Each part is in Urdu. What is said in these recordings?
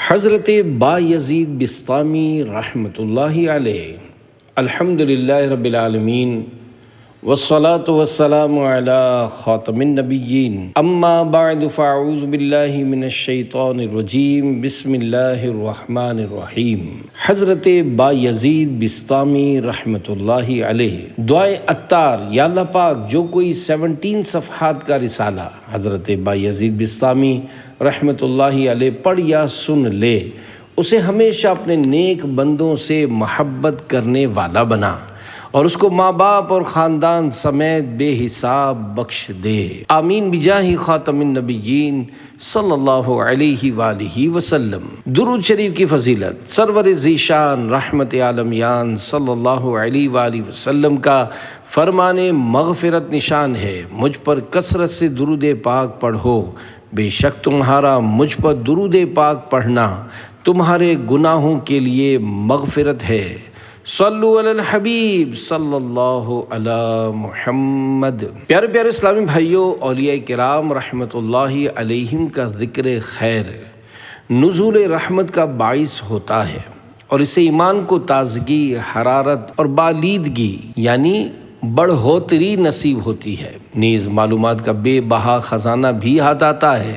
حضرت بایزید بسطامی رحمۃ اللہ علیہ۔ الحمدللہ رب العالمین والصلاة والسلام علی خاتم النبیین، اما بعد فاعوذ باللہ من الشیطان الرجیم، بسم اللہ الرحمن الرحیم۔ حضرت بایزید بسطامی رحمۃ اللہ علیہ دعائے عطار: یا اللہ پاک، جو کوئی 17 صفحات کا رسالہ حضرت بایزید بسطامی رحمۃ اللہ علیہ پڑھ یا سن لے، اسے ہمیشہ اپنے نیک بندوں سے محبت کرنے والا بنا اور اس کو ماں باپ اور خاندان سمیت بے حساب بخش دے، آمین بجاہ خاتم النبیین صلی اللہ علیہ وآلہ وسلم۔ درود شریف کی فضیلت: سرور ذیشان رحمت عالمیان صلی اللہ علیہ وآلہ وسلم کا فرمان مغفرت نشان ہے، مجھ پر کثرت سے درود پاک پڑھو، بے شک تمہارا مجھ پر درود پاک پڑھنا تمہارے گناہوں کے لیے مغفرت ہے۔ صلو علی الحبیب صلی اللہ علی محمد۔ پیارے پیارے اسلامی بھائیوں، اولیاء کرام رحمت اللہ علیہم کا ذکر خیر نزول رحمت کا باعث ہوتا ہے اور اسے ایمان کو تازگی، حرارت اور بالیدگی یعنی بڑھوتری نصیب ہوتی ہے، نیز معلومات کا بے بہا خزانہ بھی ہاتھ آتا ہے۔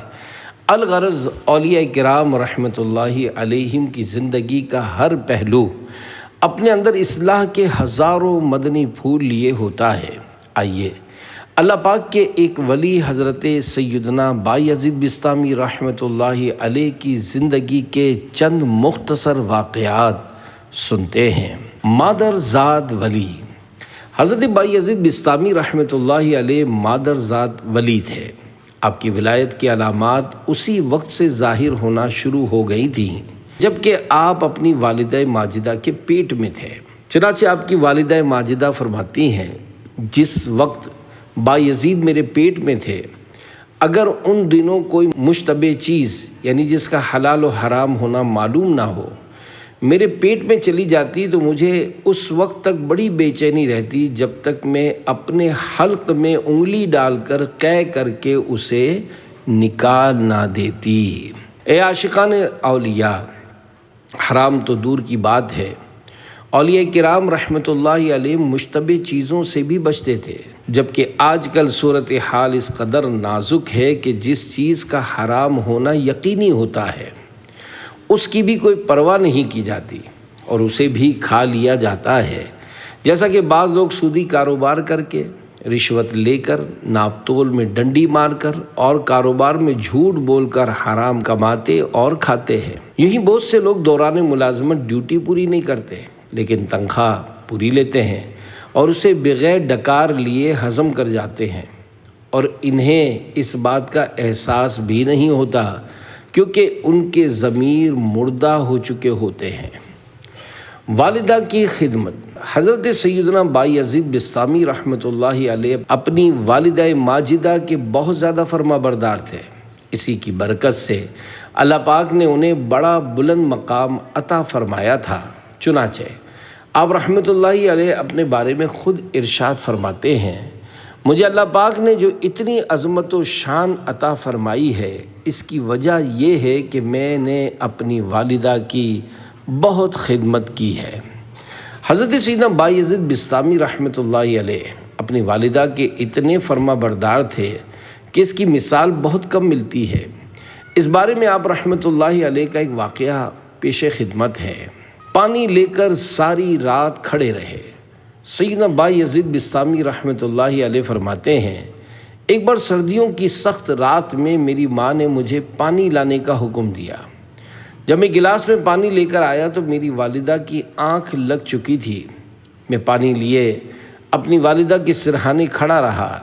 الغرض اولیاء کرام رحمت اللہ علیہم کی زندگی کا ہر پہلو اپنے اندر اصلاح کے ہزاروں مدنی پھول لیے ہوتا ہے۔ آئیے اللہ پاک کے ایک ولی حضرت سیدنا بایزید بسطامی رحمت اللہ علیہ کی زندگی کے چند مختصر واقعات سنتے ہیں۔ مادر زاد ولی: حضرت بایزید بسطامی رحمت اللہ علیہ مادر ذات ولی تھے۔ آپ کی ولایت کی علامات اسی وقت سے ظاہر ہونا شروع ہو گئی تھیں جبکہ آپ اپنی والدہ ماجدہ کے پیٹ میں تھے۔ چنانچہ آپ کی والدہ ماجدہ فرماتی ہیں، جس وقت بایزید میرے پیٹ میں تھے، اگر ان دنوں کوئی مشتبہ چیز یعنی جس کا حلال و حرام ہونا معلوم نہ ہو میرے پیٹ میں چلی جاتی تو مجھے اس وقت تک بڑی بے چینی رہتی جب تک میں اپنے حلق میں انگلی ڈال کر قے کر کے اسے نکال نہ دیتی۔ اے عاشقان اولیاء، حرام تو دور کی بات ہے، اولیاء کرام رحمت اللہ علیہ مشتبہ چیزوں سے بھی بچتے تھے، جبکہ آج کل صورتحال اس قدر نازک ہے کہ جس چیز کا حرام ہونا یقینی ہوتا ہے اس کی بھی کوئی پرواہ نہیں کی جاتی اور اسے بھی کھا لیا جاتا ہے، جیسا کہ بعض لوگ سودی کاروبار کر کے، رشوت لے کر، ناپ تول میں ڈنڈی مار کر اور کاروبار میں جھوٹ بول کر حرام کماتے اور کھاتے ہیں۔ یہی بہت سے لوگ دوران ملازمت ڈیوٹی پوری نہیں کرتے لیکن تنخواہ پوری لیتے ہیں اور اسے بغیر ڈکار لیے ہضم کر جاتے ہیں اور انہیں اس بات کا احساس بھی نہیں ہوتا کیونکہ ان کے ضمیر مردہ ہو چکے ہوتے ہیں۔ والدہ کی خدمت: حضرت سیدنا بایزید بسطامی رحمت اللہ علیہ اپنی والدہ ماجدہ کے بہت زیادہ فرما بردار تھے، اسی کی برکت سے اللہ پاک نے انہیں بڑا بلند مقام عطا فرمایا تھا۔ چنانچہ آپ رحمت اللہ علیہ اپنے بارے میں خود ارشاد فرماتے ہیں، مجھے اللہ پاک نے جو اتنی عظمت و شان عطا فرمائی ہے اس کی وجہ یہ ہے کہ میں نے اپنی والدہ کی بہت خدمت کی ہے۔ حضرت سیدنا بایزید بسطامی رحمت اللہ علیہ اپنی والدہ کے اتنے فرما بردار تھے کہ اس کی مثال بہت کم ملتی ہے۔ اس بارے میں آپ رحمت اللہ علیہ کا ایک واقعہ پیش خدمت ہے۔ پانی لے کر ساری رات کھڑے رہے۔ سیدنا بایزید بسطامی رحمت اللہ علیہ فرماتے ہیں، ایک بار سردیوں کی سخت رات میں میری ماں نے مجھے پانی لانے کا حکم دیا۔ جب میں گلاس میں پانی لے کر آیا تو میری والدہ کی آنکھ لگ چکی تھی۔ میں پانی لیے اپنی والدہ کے سرہانے کھڑا رہا،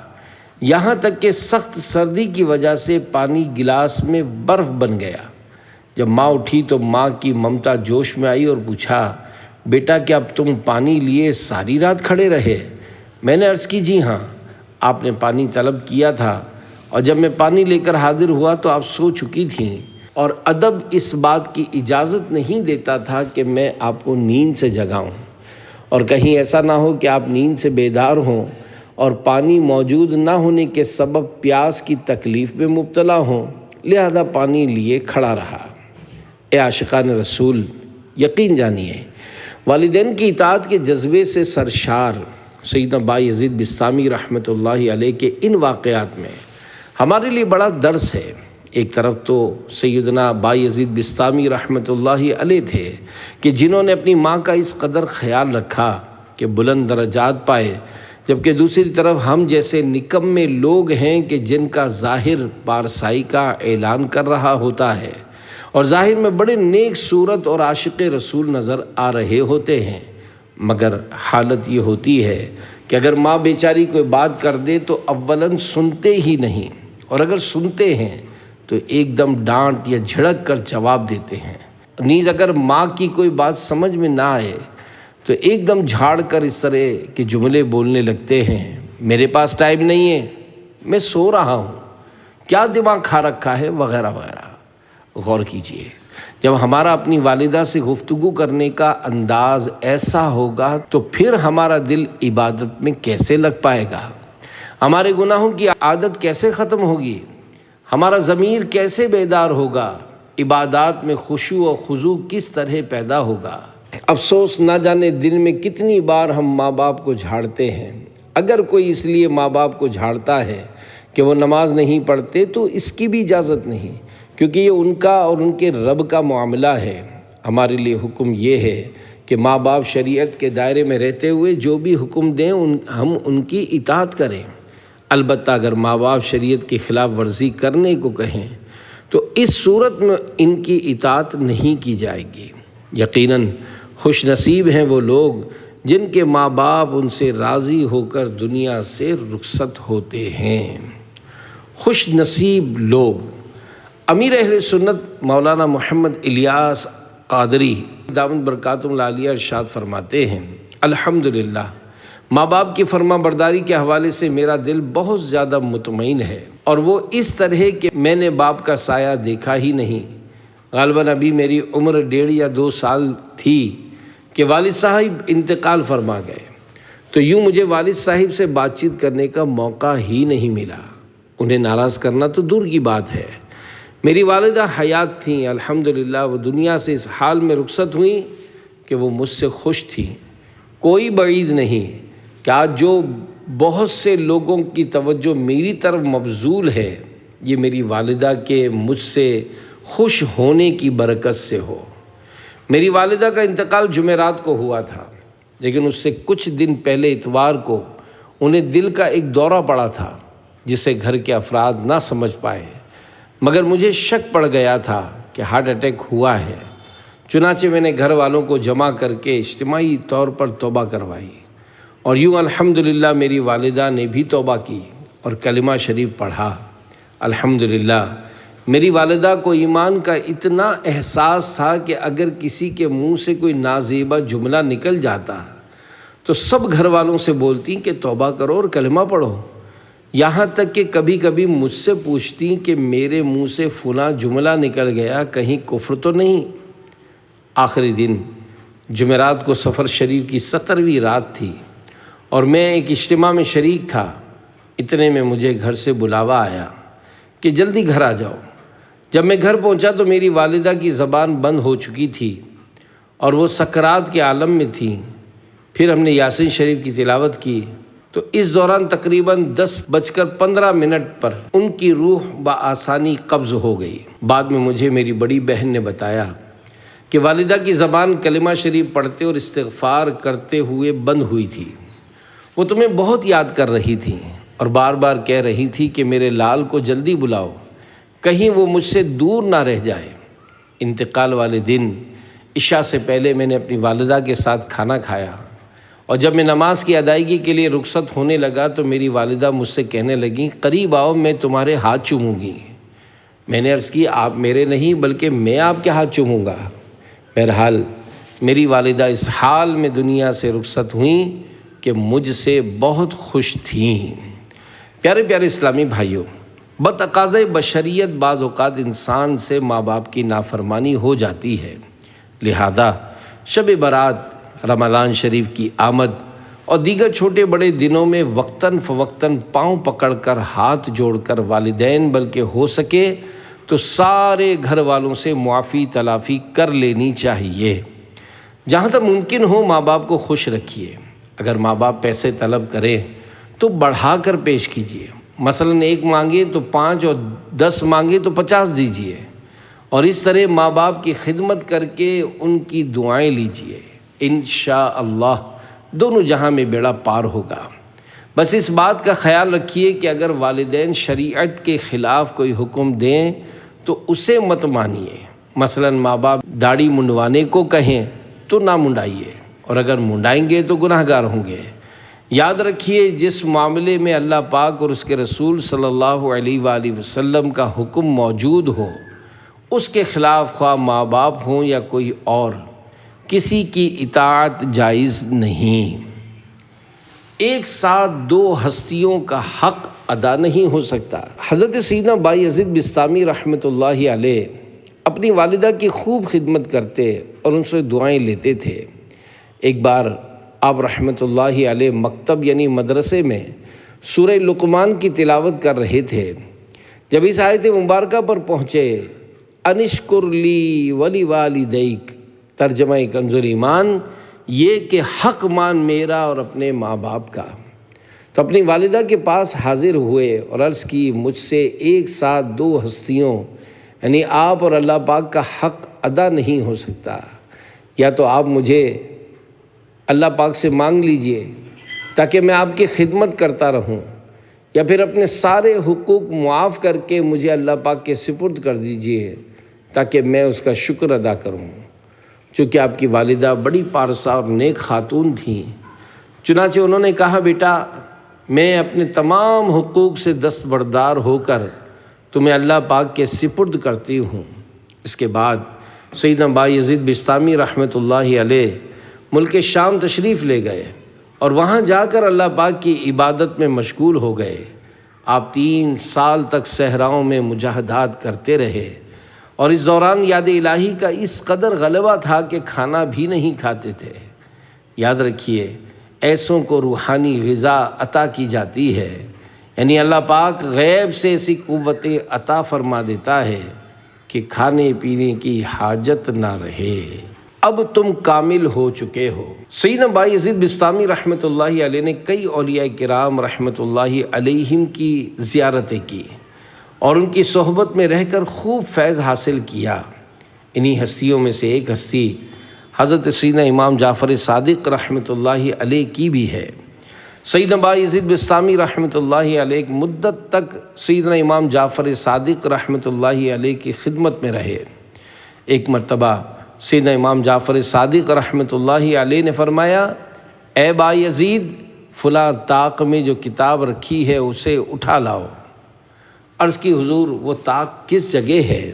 یہاں تک کہ سخت سردی کی وجہ سے پانی گلاس میں برف بن گیا۔ جب ماں اٹھی تو ماں کی ممتا جوش میں آئی اور پوچھا، بیٹا کیا اب تم پانی لیے ساری رات کھڑے رہے؟ میں نے عرض کی، جی ہاں، آپ نے پانی طلب کیا تھا اور جب میں پانی لے کر حاضر ہوا تو آپ سو چکی تھیں اور ادب اس بات کی اجازت نہیں دیتا تھا کہ میں آپ کو نیند سے جگاؤں اور کہیں ایسا نہ ہو کہ آپ نیند سے بیدار ہوں اور پانی موجود نہ ہونے کے سبب پیاس کی تکلیف میں مبتلا ہوں، لہذا پانی لیے کھڑا رہا۔ اے عاشقان رسول، یقین جانیے والدین کی اطاعت کے جذبے سے سرشار سیدنا بایزید بسطامی رحمۃ اللہ علیہ کے ان واقعات میں ہمارے لیے بڑا درس ہے۔ ایک طرف تو سیدنا بایزید بسطامی رحمۃ اللہ علیہ تھے کہ جنہوں نے اپنی ماں کا اس قدر خیال رکھا کہ بلند درجات پائے، جبکہ دوسری طرف ہم جیسے نکمے لوگ ہیں کہ جن کا ظاہر پارسائی کا اعلان کر رہا ہوتا ہے اور ظاہر میں بڑے نیک صورت اور عاشق رسول نظر آ رہے ہوتے ہیں، مگر حالت یہ ہوتی ہے کہ اگر ماں بیچاری کوئی بات کر دے تو اولاً سنتے ہی نہیں، اور اگر سنتے ہیں تو ایک دم ڈانٹ یا جھڑک کر جواب دیتے ہیں۔ نیز اگر ماں کی کوئی بات سمجھ میں نہ آئے تو ایک دم جھاڑ کر اس طرح کے جملے بولنے لگتے ہیں، میرے پاس ٹائم نہیں ہے، میں سو رہا ہوں، کیا دماغ کھا رکھا ہے، وغیرہ وغیرہ۔ غور کیجئے، جب ہمارا اپنی والدہ سے گفتگو کرنے کا انداز ایسا ہوگا تو پھر ہمارا دل عبادت میں کیسے لگ پائے گا، ہمارے گناہوں کی عادت کیسے ختم ہوگی، ہمارا ضمیر کیسے بیدار ہوگا، عبادات میں خشوع و خضوع کس طرح پیدا ہوگا۔ افسوس، نہ جانے دن میں کتنی بار ہم ماں باپ کو جھاڑتے ہیں۔ اگر کوئی اس لیے ماں باپ کو جھاڑتا ہے کہ وہ نماز نہیں پڑھتے تو اس کی بھی اجازت نہیں، کیونکہ یہ ان کا اور ان کے رب کا معاملہ ہے۔ ہمارے لیے حکم یہ ہے کہ ماں باپ شریعت کے دائرے میں رہتے ہوئے جو بھی حکم دیں ہم ان کی اطاعت کریں۔ البتہ اگر ماں باپ شریعت کی خلاف ورزی کرنے کو کہیں تو اس صورت میں ان کی اطاعت نہیں کی جائے گی۔ یقیناً خوش نصیب ہیں وہ لوگ جن کے ماں باپ ان سے راضی ہو کر دنیا سے رخصت ہوتے ہیں۔ خوش نصیب لوگ۔ امیر اہل سنت مولانا محمد الیاس قادری دامت برکاتہ العالیہ ارشاد فرماتے ہیں، الحمدللہ ماں باپ کی فرما برداری کے حوالے سے میرا دل بہت زیادہ مطمئن ہے، اور وہ اس طرح کہ میں نے باپ کا سایہ دیکھا ہی نہیں۔ غالباً ابھی میری عمر 1.5 یا 2 سال تھی کہ والد صاحب انتقال فرما گئے، تو یوں مجھے والد صاحب سے بات چیت کرنے کا موقع ہی نہیں ملا۔ انہیں ناراض کرنا تو دور کی بات ہے۔ میری والدہ حیات تھیں، الحمدللہ وہ دنیا سے اس حال میں رخصت ہوئیں کہ وہ مجھ سے خوش تھیں۔ کوئی بعید نہیں کہ آج جو بہت سے لوگوں کی توجہ میری طرف مبذول ہے، یہ میری والدہ کے مجھ سے خوش ہونے کی برکت سے ہو۔ میری والدہ کا انتقال جمعرات کو ہوا تھا، لیکن اس سے کچھ دن پہلے اتوار کو انہیں دل کا ایک دورہ پڑا تھا جسے گھر کے افراد نہ سمجھ پائے، مگر مجھے شک پڑ گیا تھا کہ ہارٹ اٹیک ہوا ہے۔ چنانچہ میں نے گھر والوں کو جمع کر کے اجتماعی طور پر توبہ کروائی، اور یوں الحمدللہ میری والدہ نے بھی توبہ کی اور کلمہ شریف پڑھا۔ الحمدللہ میری والدہ کو ایمان کا اتنا احساس تھا کہ اگر کسی کے منہ سے کوئی نازیبا جملہ نکل جاتا تو سب گھر والوں سے بولتی کہ توبہ کرو اور کلمہ پڑھو، یہاں تک کہ کبھی کبھی مجھ سے پوچھتی کہ میرے منہ سے فلاں جملہ نکل گیا، کہیں کفر تو نہیں۔ آخری دن جمعرات کو سفر شریف کی 17ویں رات تھی اور میں ایک اجتماع میں شریک تھا۔ اتنے میں مجھے گھر سے بلاوا آیا کہ جلدی گھر آ جاؤ۔ جب میں گھر پہنچا تو میری والدہ کی زبان بند ہو چکی تھی اور وہ سکرات کے عالم میں تھیں۔ پھر ہم نے یاسین شریف کی تلاوت کی تو اس دوران تقریباً 10:15 پر ان کی روح بآسانی قبض ہو گئی۔ بعد میں مجھے میری بڑی بہن نے بتایا کہ والدہ کی زبان کلمہ شریف پڑھتے اور استغفار کرتے ہوئے بند ہوئی تھی۔ وہ تمہیں بہت یاد کر رہی تھی اور بار بار کہہ رہی تھی کہ میرے لال کو جلدی بلاؤ، کہیں وہ مجھ سے دور نہ رہ جائے۔ انتقال والے دن عشاء سے پہلے میں نے اپنی والدہ کے ساتھ کھانا کھایا، اور جب میں نماز کی ادائیگی کے لیے رخصت ہونے لگا تو میری والدہ مجھ سے کہنے لگیں، قریب آؤ میں تمہارے ہاتھ چوموں گی۔ میں نے عرض کی، آپ میرے نہیں بلکہ میں آپ کے ہاتھ چوموں گا۔ بہرحال میری والدہ اس حال میں دنیا سے رخصت ہوئیں کہ مجھ سے بہت خوش تھیں۔ پیارے پیارے اسلامی بھائیوں، بتقاضۂ بشریت بعض اوقات انسان سے ماں باپ کی نافرمانی ہو جاتی ہے، لہذا شب برات، رمضان شریف کی آمد اور دیگر چھوٹے بڑے دنوں میں وقتاً فوقتاً پاؤں پکڑ کر ہاتھ جوڑ کر والدین بلکہ ہو سکے تو سارے گھر والوں سے معافی تلافی کر لینی چاہیے۔ جہاں تک ممکن ہو ماں باپ کو خوش رکھیے۔ اگر ماں باپ پیسے طلب کریں تو بڑھا کر پیش کیجیے، مثلاً 1 مانگے تو 5 اور 10 مانگے تو 50 دیجیے، اور اس طرح ماں باپ کی خدمت کر کے ان کی دعائیں لیجیے۔ انشاءاللہ دونوں جہاں میں بیڑا پار ہوگا۔ بس اس بات کا خیال رکھیے کہ اگر والدین شریعت کے خلاف کوئی حکم دیں تو اسے مت مانیے۔ مثلاً ماں باپ داڑھی منڈوانے کو کہیں تو نہ منڈائیے، اور اگر منڈائیں گے تو گناہ گار ہوں گے۔ یاد رکھیے جس معاملے میں اللہ پاک اور اس کے رسول صلی اللہ علیہ وآلہ وسلم کا حکم موجود ہو، اس کے خلاف خواہ ماں باپ ہوں یا کوئی اور، کسی کی اطاعت جائز نہیں۔ ایک ساتھ 2 ہستیوں کا حق ادا نہیں ہو سکتا۔ حضرت سیدنا بایزید بسطامی رحمۃ اللہ علیہ اپنی والدہ کی خوب خدمت کرتے اور ان سے دعائیں لیتے تھے۔ ایک بار آپ رحمۃ اللہ علیہ مکتب یعنی مدرسے میں سورہ لقمان کی تلاوت کر رہے تھے۔ جب اس آیت مبارکہ پر پہنچے، انشکر لی ولی والدیک، ترجمہ کنز ایمان، یہ کہ حق مان میرا اور اپنے ماں باپ کا، تو اپنی والدہ کے پاس حاضر ہوئے اور عرض کی، مجھ سے ایک ساتھ 2 ہستیوں یعنی آپ اور اللہ پاک کا حق ادا نہیں ہو سکتا، یا تو آپ مجھے اللہ پاک سے مانگ لیجئے تاکہ میں آپ کی خدمت کرتا رہوں، یا پھر اپنے سارے حقوق معاف کر کے مجھے اللہ پاک کے سپرد کر دیجئے تاکہ میں اس کا شکر ادا کروں۔ چونکہ آپ کی والدہ بڑی پارسا اور نیک خاتون تھیں، چنانچہ انہوں نے کہا، بیٹا میں اپنے تمام حقوق سے دستبردار ہو کر تمہیں اللہ پاک کے سپرد کرتی ہوں۔ اس کے بعد سیدنا بایزید بسطامی رحمۃ اللہ علیہ ملک شام تشریف لے گئے اور وہاں جا کر اللہ پاک کی عبادت میں مشغول ہو گئے۔ آپ 3 سال تک صحراؤں میں مجاہدات کرتے رہے، اور اس دوران یاد الہی کا اس قدر غلبہ تھا کہ کھانا بھی نہیں کھاتے تھے۔ یاد رکھیے ایسوں کو روحانی غذا عطا کی جاتی ہے، یعنی اللہ پاک غیب سے ایسی قوت عطا فرما دیتا ہے کہ کھانے پینے کی حاجت نہ رہے۔ اب تم کامل ہو چکے ہو۔ سیدنا بایزید بسطامی رحمۃ اللہ علیہ نے کئی اولیاء کرام رحمۃ اللہ علیہم کی زیارتیں کی اور ان کی صحبت میں رہ کر خوب فیض حاصل کیا۔ انہی ہستیوں میں سے ایک ہستی حضرت سیدنا امام جعفر صادق رحمۃ اللہ علیہ کی بھی ہے۔ سیدنا بایزید بسطامی رحمۃ اللہ علیہ ایک مدت تک سیدنا امام جعفر صادق رحمۃ اللہ علیہ کی خدمت میں رہے۔ ایک مرتبہ سیدنا امام جعفر صادق رحمۃ اللہ علیہ نے فرمایا، اے بایزید، فلاں طاق میں جو کتاب رکھی ہے اسے اٹھا لاؤ۔ عرض کی، حضور وہ طاق کس جگہ ہے؟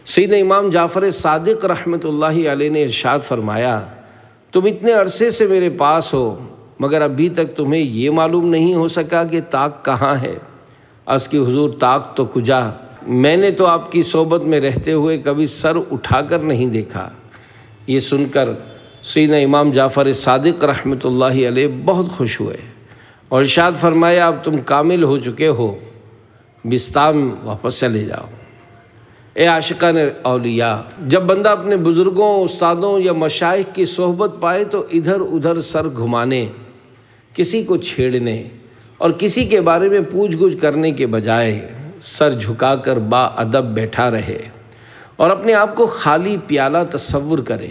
سیدنا امام جعفر صادق رحمۃ اللہ علیہ نے ارشاد فرمایا، تم اتنے عرصے سے میرے پاس ہو مگر ابھی تک تمہیں یہ معلوم نہیں ہو سکا کہ طاق کہاں ہے؟ عرض کی، حضور طاق تو کجا، میں نے تو آپ کی صحبت میں رہتے ہوئے کبھی سر اٹھا کر نہیں دیکھا۔ یہ سن کر سیدنا امام جعفر صادق رحمۃ اللہ علیہ بہت خوش ہوئے اور ارشاد فرمایا، اب تم کامل ہو چکے ہو، بسطام واپس چلے جاؤ۔ اے عاشقان اولیاء، جب بندہ اپنے بزرگوں، استادوں یا مشائخ کی صحبت پائے تو ادھر ادھر سر گھمانے، کسی کو چھیڑنے اور کسی کے بارے میں پوچھ گچھ کرنے کے بجائے سر جھکا کر با ادب بیٹھا رہے اور اپنے آپ کو خالی پیالہ تصور کرے،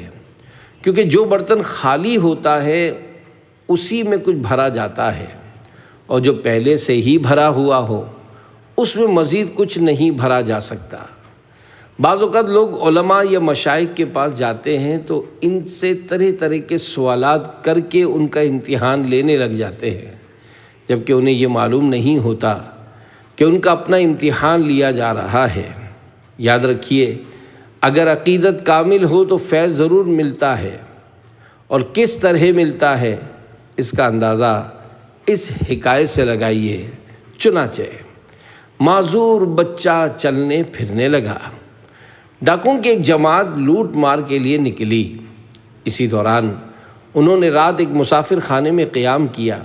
کیونکہ جو برتن خالی ہوتا ہے اسی میں کچھ بھرا جاتا ہے، اور جو پہلے سے ہی بھرا ہوا ہو اس میں مزید کچھ نہیں بھرا جا سکتا۔ بعض اوقات لوگ علماء یا مشائخ کے پاس جاتے ہیں تو ان سے طرح طرح کے سوالات کر کے ان کا امتحان لینے لگ جاتے ہیں، جبکہ انہیں یہ معلوم نہیں ہوتا کہ ان کا اپنا امتحان لیا جا رہا ہے۔ یاد رکھیے اگر عقیدت کامل ہو تو فیض ضرور ملتا ہے، اور کس طرح ملتا ہے اس کا اندازہ اس حکایت سے لگائیے۔ چنانچہ معذور بچہ چلنے پھرنے لگا۔ ڈاکوؤں کی ایک جماعت لوٹ مار کے لیے نکلی۔ اسی دوران انہوں نے رات ایک مسافر خانے میں قیام کیا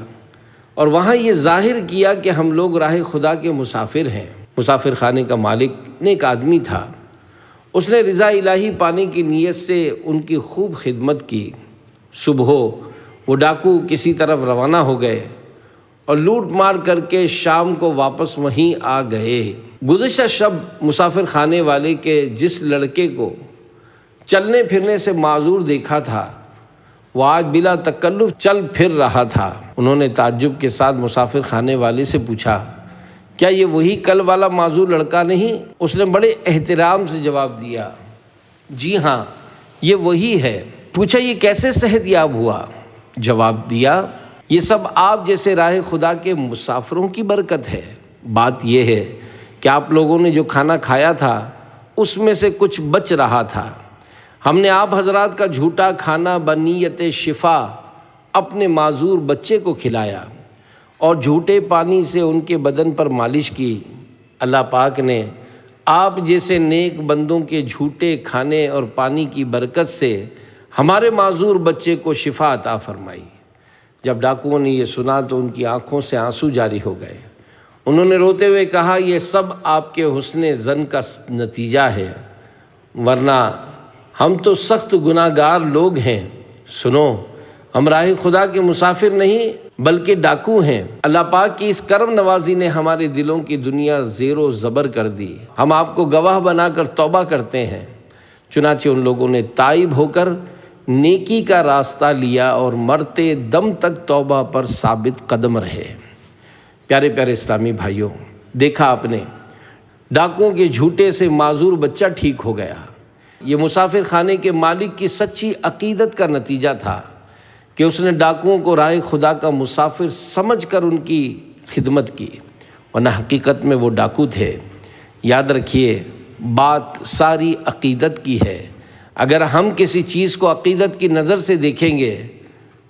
اور وہاں یہ ظاہر کیا کہ ہم لوگ راہ خدا کے مسافر ہیں۔ مسافر خانے کا مالک نیک آدمی تھا، اس نے رضا الہی پانے کی نیت سے ان کی خوب خدمت کی۔ صبح وہ ڈاکو کسی طرف روانہ ہو گئے اور لوٹ مار کر کے شام کو واپس وہیں آ گئے۔ گزشتہ شب مسافر خانے والے کے جس لڑکے کو چلنے پھرنے سے معذور دیکھا تھا وہ آج بلا تکلف چل پھر رہا تھا۔ انہوں نے تعجب کے ساتھ مسافر خانے والے سے پوچھا، کیا یہ وہی کل والا معذور لڑکا نہیں؟ اس نے بڑے احترام سے جواب دیا، جی ہاں یہ وہی ہے۔ پوچھا، یہ کیسے صحت یاب ہوا؟ جواب دیا، یہ سب آپ جیسے راہ خدا کے مسافروں کی برکت ہے۔ بات یہ ہے کہ آپ لوگوں نے جو کھانا کھایا تھا اس میں سے کچھ بچ رہا تھا، ہم نے آپ حضرات کا جھوٹا کھانا بنیت شفا اپنے معذور بچے کو کھلایا اور جھوٹے پانی سے ان کے بدن پر مالش کی۔ اللہ پاک نے آپ جیسے نیک بندوں کے جھوٹے کھانے اور پانی کی برکت سے ہمارے معذور بچے کو شفا عطا فرمائی۔ جب ڈاکوؤں نے یہ سنا تو ان کی آنکھوں سے آنسو جاری ہو گئے۔ انہوں نے روتے ہوئے کہا، یہ سب آپ کے حسن ظن کا نتیجہ ہے، ورنہ ہم تو سخت گناہ گار لوگ ہیں۔ سنو، ہم راہ خدا کے مسافر نہیں بلکہ ڈاکو ہیں۔ اللہ پاک کی اس کرم نوازی نے ہمارے دلوں کی دنیا زیر و زبر کر دی۔ ہم آپ کو گواہ بنا کر توبہ کرتے ہیں۔ چنانچہ ان لوگوں نے تائب ہو کر نیکی کا راستہ لیا اور مرتے دم تک توبہ پر ثابت قدم رہے۔ پیارے پیارے اسلامی بھائیوں، دیکھا آپ نے، ڈاکوؤں کے جھوٹے سے معذور بچہ ٹھیک ہو گیا۔ یہ مسافر خانے کے مالک کی سچی عقیدت کا نتیجہ تھا کہ اس نے ڈاکوؤں کو راہ خدا کا مسافر سمجھ کر ان کی خدمت کی، ورنہ حقیقت میں وہ ڈاکو تھے۔ یاد رکھیے، بات ساری عقیدت کی ہے۔ اگر ہم کسی چیز کو عقیدت کی نظر سے دیکھیں گے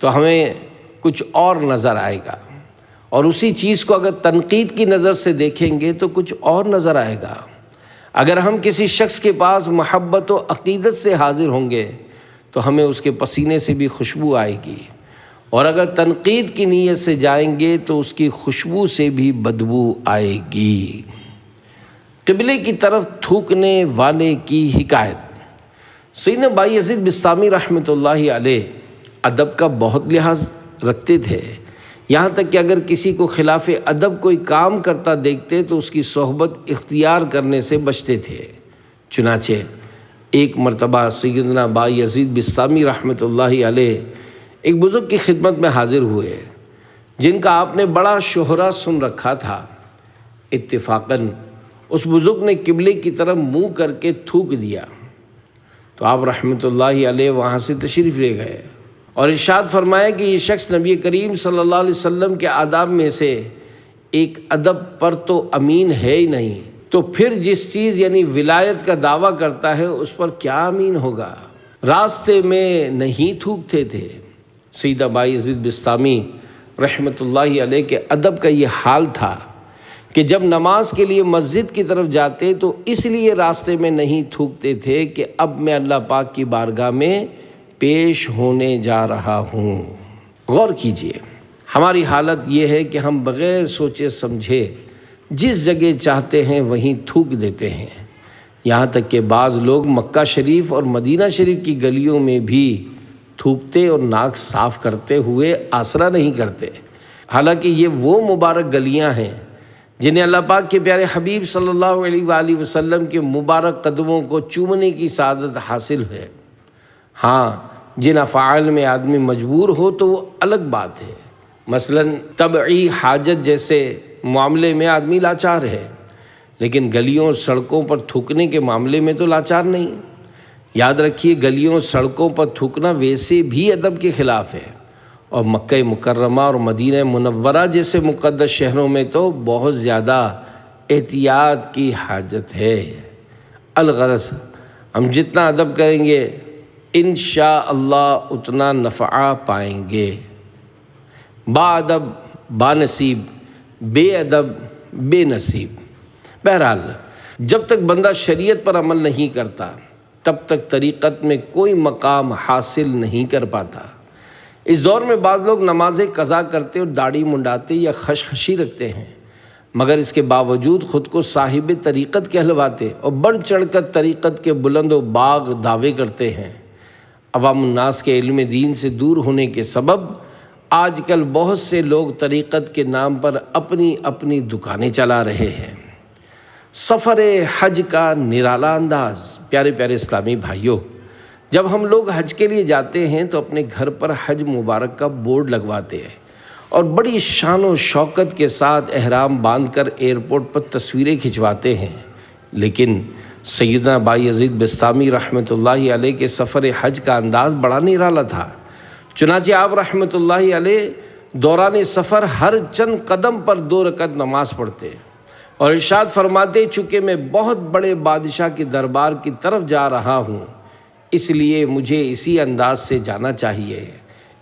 تو ہمیں کچھ اور نظر آئے گا، اور اسی چیز کو اگر تنقید کی نظر سے دیکھیں گے تو کچھ اور نظر آئے گا۔ اگر ہم کسی شخص کے پاس محبت و عقیدت سے حاضر ہوں گے تو ہمیں اس کے پسینے سے بھی خوشبو آئے گی، اور اگر تنقید کی نیت سے جائیں گے تو اس کی خوشبو سے بھی بدبو آئے گی۔ قبلے کی طرف تھوکنے والے کی حکایت۔ سیدنا بایزید بسطامی رحمۃ اللہ علیہ ادب کا بہت لحاظ رکھتے تھے، یہاں تک کہ اگر کسی کو خلاف ادب کوئی کام کرتا دیکھتے تو اس کی صحبت اختیار کرنے سے بچتے تھے۔ چنانچہ ایک مرتبہ سیدنا بایزید بسطامی رحمۃ اللہ علیہ ایک بزرگ کی خدمت میں حاضر ہوئے جن کا آپ نے بڑا شہرہ سن رکھا تھا۔ اتفاقاً اس بزرگ نے قبلے کی طرف منہ کر کے تھوک دیا تو آپ رحمۃ اللہ علیہ وہاں سے تشریف لے گئے اور ارشاد فرمایا کہ یہ شخص نبی کریم صلی اللہ علیہ وسلم کے آداب میں سے ایک ادب پر تو امین ہے ہی نہیں، تو پھر جس چیز یعنی ولایت کا دعویٰ کرتا ہے اس پر کیا امین ہوگا۔ راستے میں نہیں تھوکتے تھے۔ سیدہ بایزید بسطامی رحمۃ اللہ علیہ کے ادب کا یہ حال تھا کہ جب نماز کے لیے مسجد کی طرف جاتے تو اس لیے راستے میں نہیں تھوکتے تھے کہ اب میں اللہ پاک کی بارگاہ میں پیش ہونے جا رہا ہوں۔ غور کیجئے، ہماری حالت یہ ہے کہ ہم بغیر سوچے سمجھے جس جگہ چاہتے ہیں وہیں تھوک دیتے ہیں، یہاں تک کہ بعض لوگ مکہ شریف اور مدینہ شریف کی گلیوں میں بھی تھوکتے اور ناک صاف کرتے ہوئے آسرا نہیں کرتے، حالانکہ یہ وہ مبارک گلیاں ہیں جنہیں اللہ پاک کے پیارے حبیب صلی اللہ علیہ وآلہ وسلم کے مبارک قدموں کو چومنے کی سعادت حاصل ہے۔ ہاں، جن افعال میں آدمی مجبور ہو تو وہ الگ بات ہے، مثلاً طبعی حاجت جیسے معاملے میں آدمی لاچار ہے، لیکن گلیوں سڑکوں پر تھوکنے کے معاملے میں تو لاچار نہیں۔ یاد رکھیے، گلیوں سڑکوں پر تھوکنا ویسے بھی ادب کے خلاف ہے، اور مکہ مکرمہ اور مدینہ منورہ جیسے مقدس شہروں میں تو بہت زیادہ احتیاط کی حاجت ہے۔ الغرض ہم جتنا ادب کریں گے انشاءاللہ اتنا نفع پائیں گے۔ با ادب با نصیب، بے ادب بے نصیب۔ بہرحال جب تک بندہ شریعت پر عمل نہیں کرتا تب تک طریقت میں کوئی مقام حاصل نہیں کر پاتا۔ اس دور میں بعض لوگ نماز قضا کرتے اور داڑھی منڈاتے یا خشخشی رکھتے ہیں، مگر اس کے باوجود خود کو صاحب طریقت کہلواتے اور بڑھ چڑھ کر طریقت کے بلند و باغ دعوے کرتے ہیں۔ عوام الناس کے علم دین سے دور ہونے کے سبب آج کل بہت سے لوگ طریقت کے نام پر اپنی اپنی دکانیں چلا رہے ہیں۔ سفر حج کا نرالا انداز۔ پیارے پیارے اسلامی بھائیوں، جب ہم لوگ حج کے لیے جاتے ہیں تو اپنے گھر پر حج مبارک کا بورڈ لگواتے ہیں اور بڑی شان و شوکت کے ساتھ احرام باندھ کر ایئرپورٹ پر تصویریں کھنچواتے ہیں، لیکن سیدنا بایزید بسطامی رحمۃ اللہ علیہ کے سفر حج کا انداز بڑا نرالا تھا۔ چنانچہ آپ رحمۃ اللہ علیہ دوران سفر ہر چند قدم پر 2 رکعت نماز پڑھتے اور ارشاد فرماتے، چونکہ میں بہت بڑے بادشاہ کے دربار کی طرف جا رہا ہوں، اس لیے مجھے اسی انداز سے جانا چاہیے۔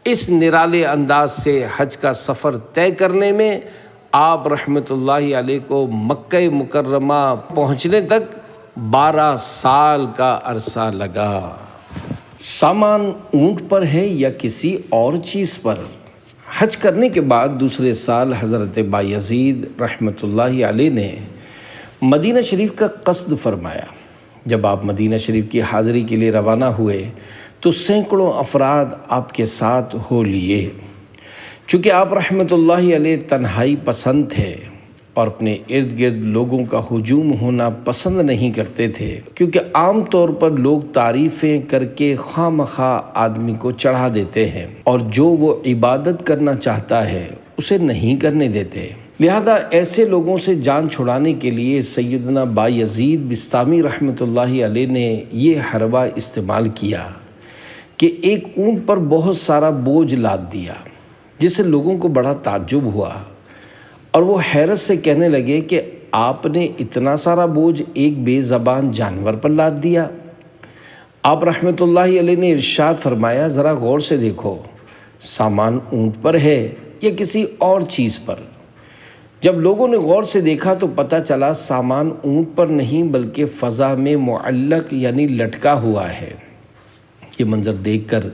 اس نرالے انداز سے حج کا سفر طے کرنے میں آپ رحمۃ اللہ علیہ کو مکہ مکرمہ پہنچنے تک 12 سال کا عرصہ لگا۔ سامان اونٹ پر ہے یا کسی اور چیز پر؟ حج کرنے کے بعد دوسرے سال حضرت بایزید رحمۃ اللہ علیہ نے مدینہ شریف کا قصد فرمایا۔ جب آپ مدینہ شریف کی حاضری کے لیے روانہ ہوئے تو سینکڑوں افراد آپ کے ساتھ ہو لیے۔ چونکہ آپ رحمۃ اللہ علیہ تنہائی پسند تھے اور اپنے ارد گرد لوگوں کا ہجوم ہونا پسند نہیں کرتے تھے، کیونکہ عام طور پر لوگ تعریفیں کر کے خواہ مخواہ آدمی کو چڑھا دیتے ہیں اور جو وہ عبادت کرنا چاہتا ہے اسے نہیں کرنے دیتے۔ لہذا ایسے لوگوں سے جان چھڑانے کے لیے سیدنا بایزید بسطامی رحمۃ اللہ علیہ نے یہ حربہ استعمال کیا کہ ایک اونٹ پر بہت سارا بوجھ لاد دیا، جس سے لوگوں کو بڑا تعجب ہوا اور وہ حیرت سے کہنے لگے کہ آپ نے اتنا سارا بوجھ ایک بے زبان جانور پر لاد دیا۔ آپ رحمۃ اللہ علیہ نے ارشاد فرمایا، ذرا غور سے دیکھو، سامان اونٹ پر ہے یا کسی اور چیز پر؟ جب لوگوں نے غور سے دیکھا تو پتہ چلا سامان اونٹ پر نہیں بلکہ فضا میں معلق یعنی لٹکا ہوا ہے۔ یہ منظر دیکھ کر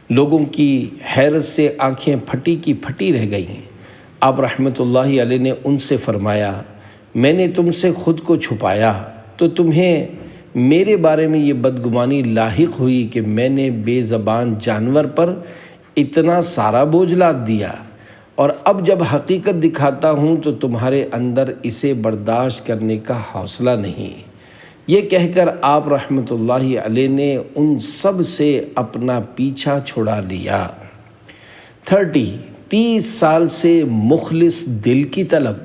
لوگوں کی حیرت سے آنکھیں پھٹی کی پھٹی رہ گئیں۔ آپ رحمۃ اللہ علیہ نے ان سے فرمایا، میں نے تم سے خود کو چھپایا تو تمہیں میرے بارے میں یہ بدگمانی لاحق ہوئی کہ میں نے بے زبان جانور پر اتنا سارا بوجھ لاد دیا، اور اب جب حقیقت دکھاتا ہوں تو تمہارے اندر اسے برداشت کرنے کا حوصلہ نہیں۔ یہ کہہ کر آپ رحمۃ اللہ علیہ نے ان سب سے اپنا پیچھا چھڑا لیا۔ 30 سال سے مخلص دل کی طلب۔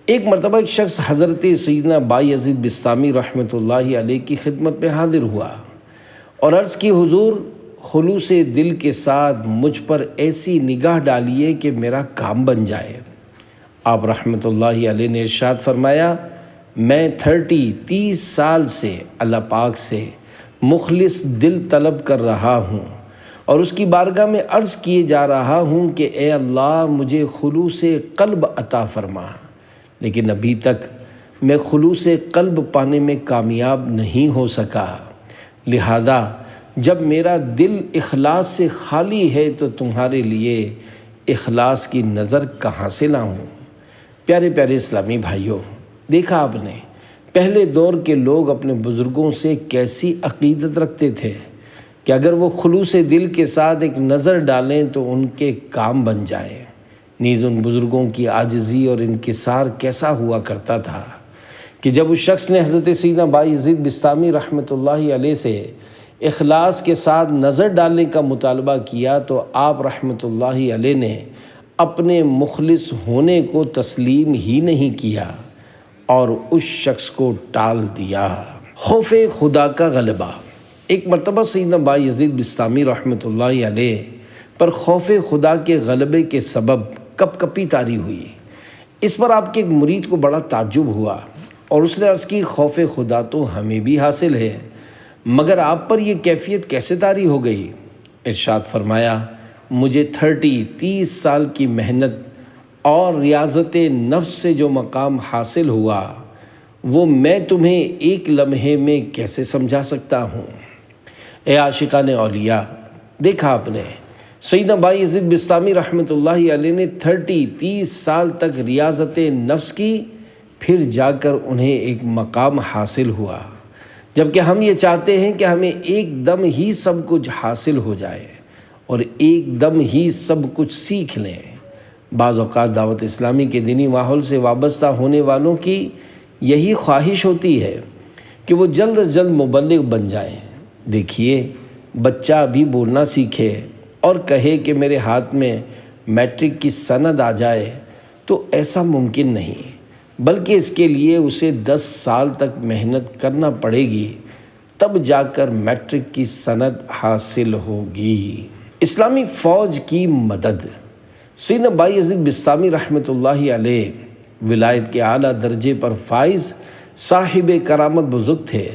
ایک مرتبہ ایک شخص حضرت سیدنا بایزید بسطامی رحمۃ اللہ علیہ کی خدمت میں حاضر ہوا اور عرض کی، حضور خلوص دل کے ساتھ مجھ پر ایسی نگاہ ڈالیے کہ میرا کام بن جائے۔ آپ رحمۃ اللہ علیہ نے ارشاد فرمایا، میں 30 سال سے اللہ پاک سے مخلص دل طلب کر رہا ہوں اور اس کی بارگاہ میں عرض کیے جا رہا ہوں کہ اے اللہ مجھے خلوص قلب عطا فرما، لیکن ابھی تک میں خلوص قلب پانے میں کامیاب نہیں ہو سکا۔ لہذا جب میرا دل اخلاص سے خالی ہے تو تمہارے لیے اخلاص کی نظر کہاں سے لاؤں؟ پیارے پیارے اسلامی بھائیوں، دیکھا آپ نے پہلے دور کے لوگ اپنے بزرگوں سے کیسی عقیدت رکھتے تھے کہ اگر وہ خلوص دل کے ساتھ ایک نظر ڈالیں تو ان کے کام بن جائیں۔ نیز ان بزرگوں کی عاجزی اور انکسار کیسا ہوا کرتا تھا کہ جب اس شخص نے حضرت سیدنا بایزید بسطامی رحمۃ اللہ علیہ سے اخلاص کے ساتھ نظر ڈالنے کا مطالبہ کیا تو آپ رحمۃ اللہ علیہ نے اپنے مخلص ہونے کو تسلیم ہی نہیں کیا اور اس شخص کو ٹال دیا۔ خوف خدا کا غلبہ۔ ایک مرتبہ سیدنا بایزید بسطامی رحمۃ اللہ علیہ پر خوف خدا کے غلبے کے سبب کپ کپی طاری ہوئی۔ اس پر آپ کے ایک مرید کو بڑا تعجب ہوا اور اس نے عرض کی، خوف خدا تو ہمیں بھی حاصل ہے، مگر آپ پر یہ کیفیت کیسے طاری ہو گئی؟ ارشاد فرمایا، مجھے 30 سال کی محنت اور ریاضت نفس سے جو مقام حاصل ہوا وہ میں تمہیں ایک لمحے میں کیسے سمجھا سکتا ہوں؟ اے عاشقان اولیاء، دیکھا آپ نے سیدنا بایزید بسطامی رحمۃ اللہ علیہ نے 30 سال تک ریاضت نفس کی، پھر جا کر انہیں ایک مقام حاصل ہوا، جبکہ ہم یہ چاہتے ہیں کہ ہمیں ایک دم ہی سب کچھ حاصل ہو جائے اور ایک دم ہی سب کچھ سیکھ لیں۔ بعض اوقات دعوت اسلامی کے دینی ماحول سے وابستہ ہونے والوں کی یہی خواہش ہوتی ہے کہ وہ جلد از جلد مبلغ بن جائیں۔ دیکھیے، بچہ بھی بولنا سیکھے اور کہے کہ میرے ہاتھ میں میٹرک کی سند آ جائے تو ایسا ممکن نہیں، بلکہ اس کے لیے اسے 10 سال تک محنت کرنا پڑے گی، تب جا کر میٹرک کی سند حاصل ہوگی۔ اسلامی فوج کی مدد۔ سیدنا بایزید بسطامی رحمۃ اللہ علیہ ولایت کے اعلیٰ درجے پر فائز صاحب کرامت بزرگ تھے،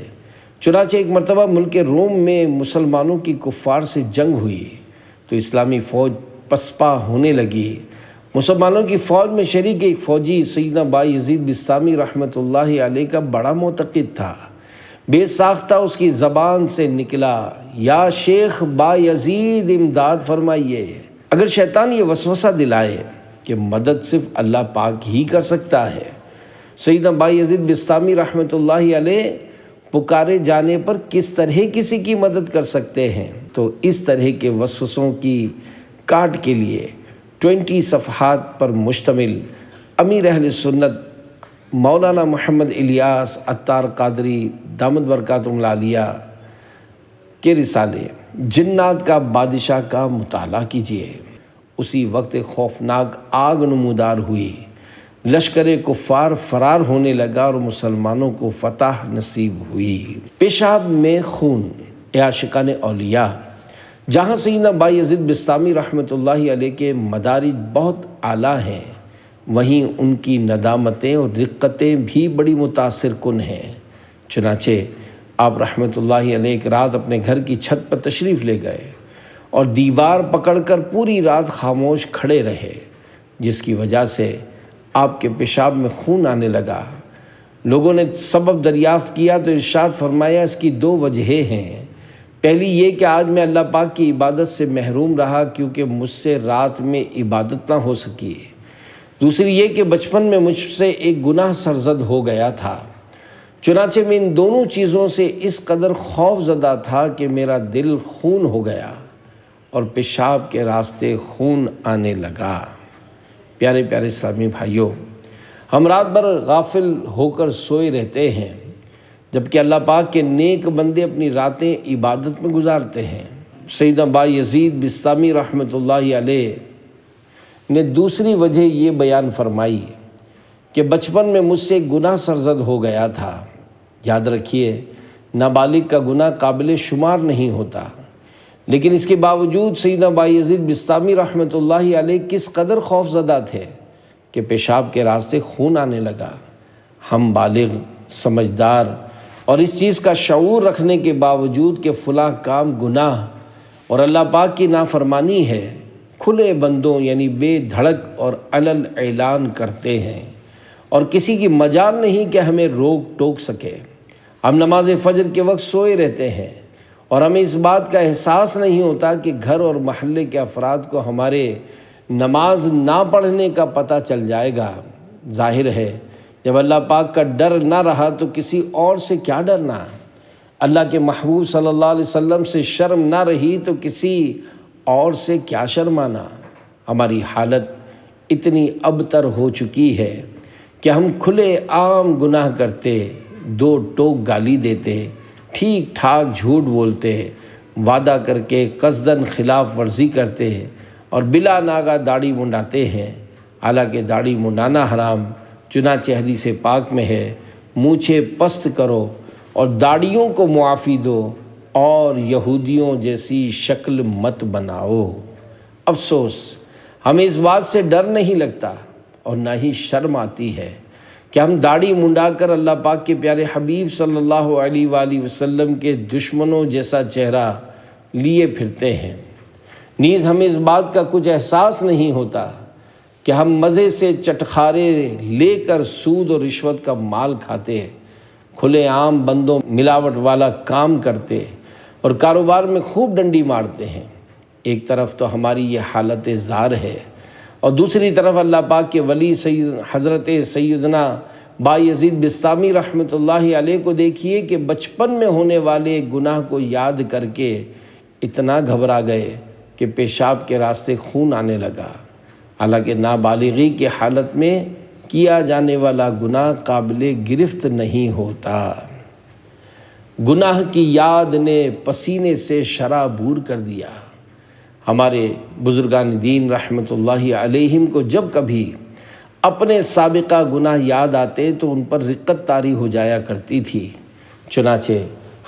چنانچہ ایک مرتبہ ملک روم میں مسلمانوں کی کفار سے جنگ ہوئی تو اسلامی فوج پسپا ہونے لگی۔ مسلمانوں کی فوج میں شریک ایک فوجی سیدنا بایزید بسطامی رحمۃ اللہ علیہ کا بڑا معتقد تھا۔ بے ساختہ اس کی زبان سے نکلا، یا شیخ بایزید امداد فرمائیے۔ اگر شیطان یہ وسوسہ دلائے کہ مدد صرف اللہ پاک ہی کر سکتا ہے، سیدنا بایزید بسطامی رحمۃ اللہ علیہ پکارے جانے پر کس طرح کسی کی مدد کر سکتے ہیں، تو اس طرح کے وسوسوں کی کاٹ کے لیے 20 صفحات پر مشتمل امیر اہل سنت مولانا محمد الیاس عطار قادری دامت برکاتہم العالیہ کے رسالے جنات کا بادشاہ کا مطالعہ کیجیے۔ اسی وقت ایک خوفناک آگ نمودار ہوئی، لشکر کفار فرار ہونے لگا اور مسلمانوں کو فتح نصیب ہوئی۔ پیشاب میں خون، عاشقان اولیاء۔ جہاں سیدنا بایزید بسطامی رحمۃ اللہ علیہ کے مدارج بہت اعلیٰ ہیں، وہیں ان کی ندامتیں اور رقتیں بھی بڑی متاثر کن ہیں۔ چنانچہ آپ رحمۃ اللہ علیہ ایک رات اپنے گھر کی چھت پر تشریف لے گئے اور دیوار پکڑ کر پوری رات خاموش کھڑے رہے، جس کی وجہ سے آپ کے پیشاب میں خون آنے لگا۔ لوگوں نے سبب دریافت کیا تو ارشاد فرمایا اس کی 2 وجہیں ہیں۔ پہلی یہ کہ آج میں اللہ پاک کی عبادت سے محروم رہا کیونکہ مجھ سے رات میں عبادت نہ ہو سکی۔ دوسری یہ کہ بچپن میں مجھ سے ایک گناہ سرزد ہو گیا تھا، چنانچہ میں ان دونوں چیزوں سے اس قدر خوف زدہ تھا کہ میرا دل خون ہو گیا اور پیشاب کے راستے خون آنے لگا۔ پیارے پیارے اسلامی بھائیوں، ہم رات بھر غافل ہو کر سوئے رہتے ہیں، جبکہ اللہ پاک کے نیک بندے اپنی راتیں عبادت میں گزارتے ہیں۔ سیدنا بایزید بسطامی رحمۃ اللہ علیہ نے دوسری وجہ یہ بیان فرمائی کہ بچپن میں مجھ سے ایک گناہ سرزد ہو گیا تھا۔ یاد رکھیے، نابالغ کا گناہ قابل شمار نہیں ہوتا، لیکن اس کے باوجود سیدنا بایزید بسطامی رحمۃ اللہ علیہ کس قدر خوف زدہ تھے کہ پیشاب کے راستے خون آنے لگا۔ ہم بالغ، سمجھدار اور اس چیز کا شعور رکھنے کے باوجود کہ فلاں کام گناہ اور اللہ پاک کی نافرمانی ہے، کھلے بندوں یعنی بے دھڑک اور علل اعلان کرتے ہیں، اور کسی کی مجال نہیں کہ ہمیں روک ٹوک سکے۔ ہم نماز فجر کے وقت سوئے رہتے ہیں اور ہمیں اس بات کا احساس نہیں ہوتا کہ گھر اور محلے کے افراد کو ہمارے نماز نہ پڑھنے کا پتہ چل جائے گا۔ ظاہر ہے جب اللہ پاک کا ڈر نہ رہا تو کسی اور سے کیا ڈرنا؟ اللہ کے محبوب صلی اللہ علیہ وسلم سے شرم نہ رہی تو کسی اور سے کیا شرمانا؟ ہماری حالت اتنی ابتر ہو چکی ہے کہ ہم کھلے عام گناہ کرتے، 2 ٹوک گالی دیتے، ٹھیک ٹھاک جھوٹ بولتے، وعدہ کر کے قصداً خلاف ورزی کرتے اور بلا ناگہ داڑھی منڈاتے ہیں، حالانکہ داڑھی منڈانا حرام، چنانچہ حدیث پاک میں ہے مونچھیں پست کرو اور داڑھیوں کو معافی دو اور یہودیوں جیسی شکل مت بناؤ۔ افسوس، ہمیں اس بات سے ڈر نہیں لگتا اور نہ ہی شرم آتی ہے کہ ہم داڑھی منڈا کر اللہ پاک کے پیارے حبیب صلی اللہ علیہ وآلہ وسلم کے دشمنوں جیسا چہرہ لیے پھرتے ہیں۔ نیز ہمیں اس بات کا کچھ احساس نہیں ہوتا کہ ہم مزے سے چٹخارے لے کر سود اور رشوت کا مال کھاتے، کھلے عام بندوں ملاوٹ والا کام کرتے اور کاروبار میں خوب ڈنڈی مارتے ہیں۔ ایک طرف تو ہماری یہ حالت زار ہے، اور دوسری طرف اللہ پاک کے ولی حضرت سیدنا بایزید بسطامی رحمۃ اللہ علیہ کو دیکھیے کہ بچپن میں ہونے والے گناہ کو یاد کر کے اتنا گھبرا گئے کہ پیشاب کے راستے خون آنے لگا، حالانکہ نابالغی کی حالت میں کیا جانے والا گناہ قابل گرفت نہیں ہوتا۔ گناہ کی یاد نے پسینے سے شرابور کر دیا۔ ہمارے بزرگان دین رحمۃ اللہ علیہم کو جب کبھی اپنے سابقہ گناہ یاد آتے تو ان پر رقت طاری ہو جایا کرتی تھی۔ چنانچہ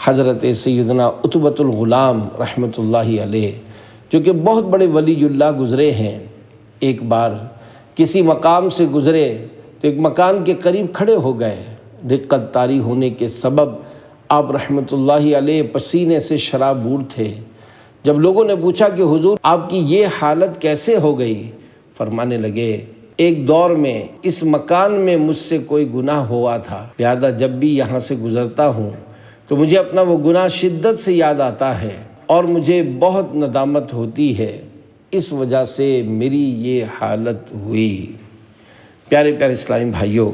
حضرت سیدنا عتبۃ الغلام رحمۃ اللہ علیہ جو کہ بہت بڑے ولی اللہ گزرے ہیں، ایک بار کسی مقام سے گزرے تو ایک مکان کے قریب کھڑے ہو گئے۔ رقت طاری ہونے کے سبب آپ رحمۃ اللہ علیہ پسینے سے شرابور تھے۔ جب لوگوں نے پوچھا کہ حضور آپ کی یہ حالت کیسے ہو گئی، فرمانے لگے ایک دور میں اس مکان میں مجھ سے کوئی گناہ ہوا تھا، لہذا جب بھی یہاں سے گزرتا ہوں تو مجھے اپنا وہ گناہ شدت سے یاد آتا ہے اور مجھے بہت ندامت ہوتی ہے، اس وجہ سے میری یہ حالت ہوئی۔ پیارے پیارے اسلامی بھائیوں،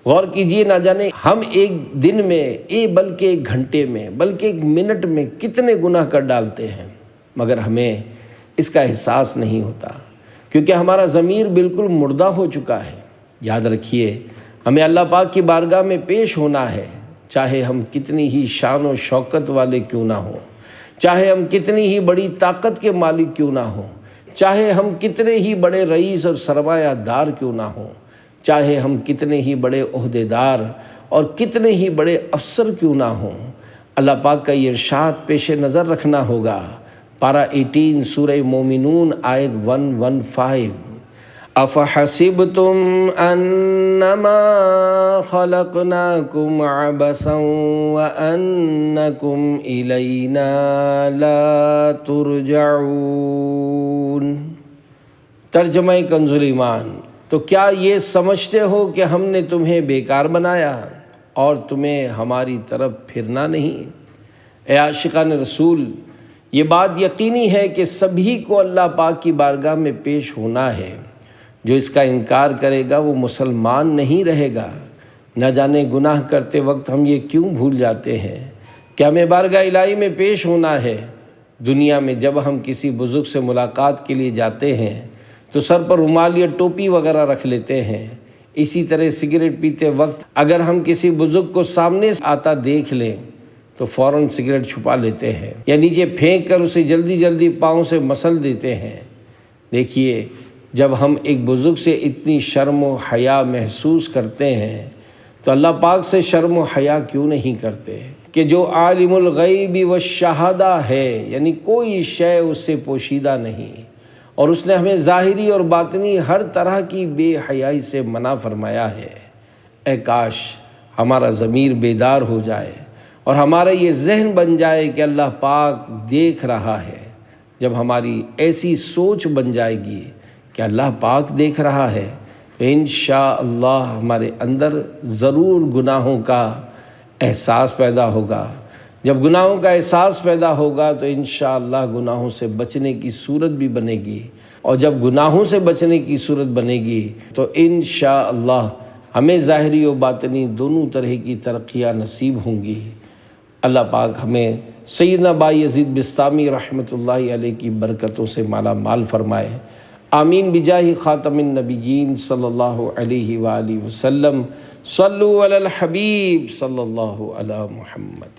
غور کیجئے، نہ جانے ہم ایک دن میں بلکہ ایک گھنٹے میں بلکہ ایک منٹ میں کتنے گناہ کر ڈالتے ہیں، مگر ہمیں اس کا احساس نہیں ہوتا کیونکہ ہمارا ضمیر بالکل مردہ ہو چکا ہے۔ یاد رکھیے، ہمیں اللہ پاک کی بارگاہ میں پیش ہونا ہے، چاہے ہم کتنی ہی شان و شوکت والے کیوں نہ ہوں، چاہے ہم کتنی ہی بڑی طاقت کے مالک کیوں نہ ہوں، چاہے ہم کتنے ہی بڑے رئیس اور سرمایہ دار کیوں نہ ہوں، چاہے ہم کتنے ہی بڑے عہدیدار اور کتنے ہی بڑے افسر کیوں نہ ہوں، اللہ پاک کا یہ ارشاد پیش نظر رکھنا ہوگا۔ پارہ 18 سورہ مومنون آیت 115، افحسبتم انما خلقناکم عبثا وانکم الینا لا ترجعون۔ ترجمہ کنز ایمان، تو کیا یہ سمجھتے ہو کہ ہم نے تمہیں بیکار بنایا اور تمہیں ہماری طرف پھرنا نہیں؟ اے عاشقان رسول، یہ بات یقینی ہے کہ سبھی کو اللہ پاک کی بارگاہ میں پیش ہونا ہے۔ جو اس کا انکار کرے گا وہ مسلمان نہیں رہے گا۔ نہ جانے گناہ کرتے وقت ہم یہ کیوں بھول جاتے ہیں کہ ہمیں بارگاہ الہی میں پیش ہونا ہے۔ دنیا میں جب ہم کسی بزرگ سے ملاقات کے لیے جاتے ہیں تو سر پر رومال یا ٹوپی وغیرہ رکھ لیتے ہیں۔ اسی طرح سگریٹ پیتے وقت اگر ہم کسی بزرگ کو سامنے آتا دیکھ لیں تو فوراً سگریٹ چھپا لیتے ہیں یا نیچے پھینک کر اسے جلدی جلدی پاؤں سے مسل دیتے ہیں۔ دیکھیے، جب ہم ایک بزرگ سے اتنی شرم و حیا محسوس کرتے ہیں تو اللہ پاک سے شرم و حیا کیوں نہیں کرتے کہ جو عالم الغیب والشہادہ ہے، یعنی کوئی شے اس سے پوشیدہ نہیں، اور اس نے ہمیں ظاہری اور باطنی ہر طرح کی بے حیائی سے منع فرمایا ہے۔ اے کاش ہمارا ضمیر بیدار ہو جائے اور ہمارا یہ ذہن بن جائے کہ اللہ پاک دیکھ رہا ہے۔ جب ہماری ایسی سوچ بن جائے گی کہ اللہ پاک دیکھ رہا ہے تو انشاءاللہ ہمارے اندر ضرور گناہوں کا احساس پیدا ہوگا۔ جب گناہوں کا احساس پیدا ہوگا تو انشاءاللہ گناہوں سے بچنے کی صورت بھی بنے گی، اور جب گناہوں سے بچنے کی صورت بنے گی تو انشاءاللہ ہمیں ظاہری و باطنی دونوں طرح کی ترقیاں نصیب ہوں گی۔ اللہ پاک ہمیں سیدنا بایزید بسطامی رحمۃ اللہ علیہ کی برکتوں سے مالا مال فرمائے۔ آمین بجاہ خاتم النبیین صلی اللہ علیہ وآلہ وسلم۔ صلو علی الحبیب صلی اللہ علی محمد۔